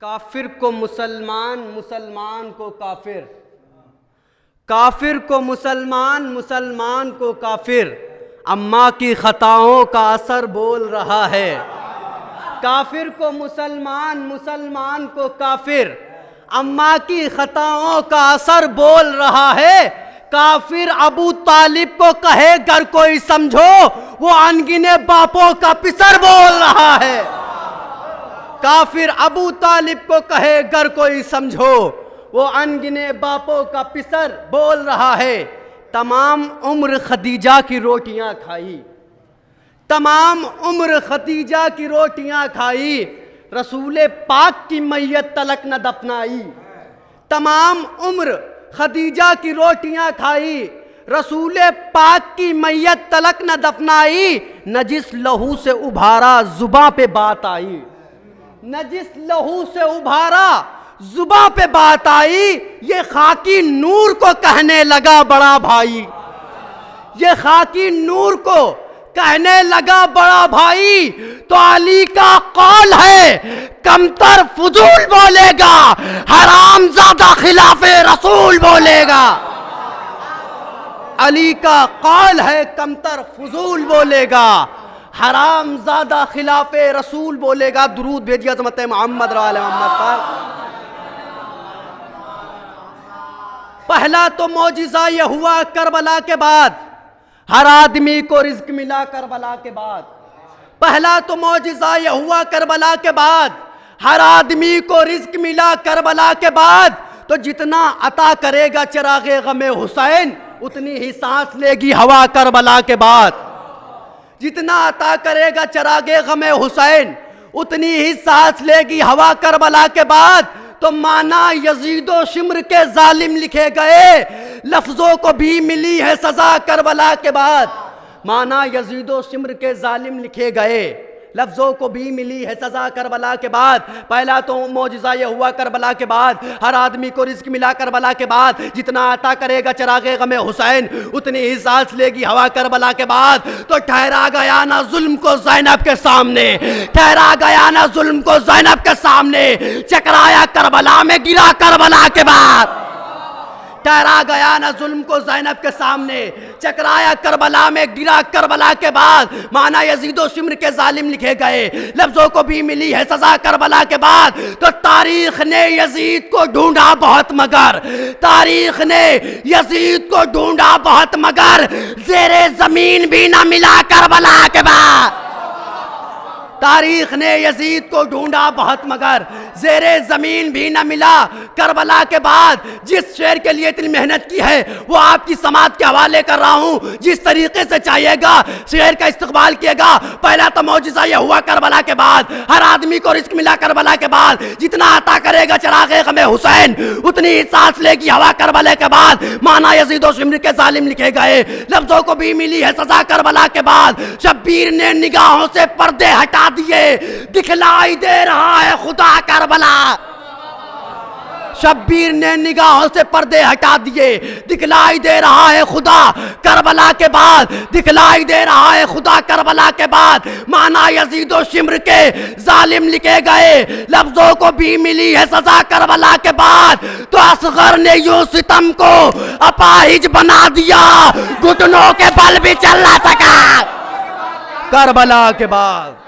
کافر کو مسلمان، مسلمان کو کافر، کافر کو مسلمان، مسلمان کو کافر، اماں کی خطاؤں کا اثر بول رہا ہے۔ کافر کو مسلمان، مسلمان کو کافر، اماں کی خطاؤں کا اثر بول رہا ہے۔ کافر ابو طالب کو کہے گر کوئی سمجھو، وہ انگنے باپوں کا پسر بول رہا ہے۔ کافر ابو طالب کو کہے گر کوئی سمجھو، وہ انگنے باپوں کا پسر بول رہا ہے۔ تمام عمر خدیجہ کی روٹیاں کھائی، تمام عمر خدیجہ کی روٹیاں کھائی، رسول پاک کی میت تلک نہ دفنائی۔ تمام عمر خدیجہ کی روٹیاں کھائی، رسول پاک کی میت تلک نہ دفنائی۔ نہ جس لہو سے ابھارا زباں پہ بات آئی، نہ جس لہو سے ابھارا زباں پہ بات آئی۔ یہ خاکی نور کو کہنے لگا بڑا بھائی، یہ خاکی نور کو کہنے لگا بڑا بھائی۔ تو علی کا قول ہے کمتر فضول بولے گا، حرام زادہ خلاف رسول بولے گا۔ علی کا قول ہے کمتر فضول بولے گا، حرام زادہ خلاف رسول بولے گا۔ درود بھیجیے عظمت محمد رال محمد پر۔ پہلا تو معجزہ یہ ہوا کربلا کے بعد، ہر آدمی کو رزق ملا کربلا کے بعد۔ پہلا تو معجزہ یہ ہوا کربلا کے بعد، ہر آدمی کو رزق ملا کربلا کے بعد۔ تو جتنا عطا کرے گا چراغ غم حسین، اتنی ہی سانس لے گی ہوا کربلا کے بعد۔ جتنا عطا کرے گا چراغ غم حسین، اتنی ہی سانس لے گی ہوا کربلا کے بعد۔ تو مانا یزید و شمر کے ظالم لکھے گئے، لفظوں کو بھی ملی ہے سزا کربلا کے بعد۔ مانا یزید و شمر کے ظالم لکھے گئے، لفظوں کو بھی ملی ہے سزا کربلا کے بعد۔ پہلا تو معجزہ یہ ہوا کربلا کے بعد، ہر آدمی کو رزق ملا کربلا کے بعد۔ جتنا عطا کرے گا چراغ غم حسین، اتنی ہی سانس لے گی ہوا کربلا کے بعد۔ تو ٹھہرا گیا نا ظلم کو زینب کے سامنے، ٹھہرا گیا نا ظلم کو زینب کے سامنے، چکرایا کربلا میں گرا کربلا کے بعد۔ ٹھہرا گیا نا ظلم کو زینب کے سامنے، چکرایا کربلا میں گرا کربلا کے بعد۔ مانا یزید و شمر کے ظالم لکھے گئے، لفظوں کو بھی ملی ہے سزا کربلا کے بعد۔ تو تاریخ نے یزید کو ڈھونڈا بہت مگر، تاریخ نے یزید کو ڈھونڈا بہت مگر، زیر زمین بھی نہ ملا کربلا کے بعد۔ تاریخ نے یزید کو ڈھونڈا بہت مگر، زیر زمین بھی نہ ملا کربلا کے بعد۔ جس شعر کے لیے اتنی محنت کی ہے وہ آپ کی سماعت کے حوالے کر رہا ہوں، جس طریقے سے چاہیے گا شعر کا استقبال کیے گا۔ پہلا تو معجزہ یہ ہوا کربلا کے بعد، ہر آدمی کو رزق ملا کربلا کے بعد۔ جتنا عطا کرے گا چراغ غم حسین، اتنی ہی سانس لے گی ہوا کربلا کے بعد۔ مانا یزید و شمر کے ظالم لکھے گئے، لفظوں کو بھی ملی ہے سزا کربلا کے بعد۔ شبیر نے نگاہوں سے پردے ہٹا دیے، دکھلائی دے رہا ہے خدا کربلا۔ شبیر نے نگاہوں سے پردے ہٹا دیے، دکھلائی دے رہا ہے خدا کربلا کے بعد، دکھلائی دے رہا ہے خدا کربلا کے بعد۔ مانا یزید و شمر کے ظالم لکھے گئے، لفظوں کو بھی ملی ہے سزا کربلا کے بعد۔ تو اصغر نے یوں ستم کو اپاہج بنا دیا، گھٹنوں کے بل بھی چل نہ سکا کربلا کے بعد۔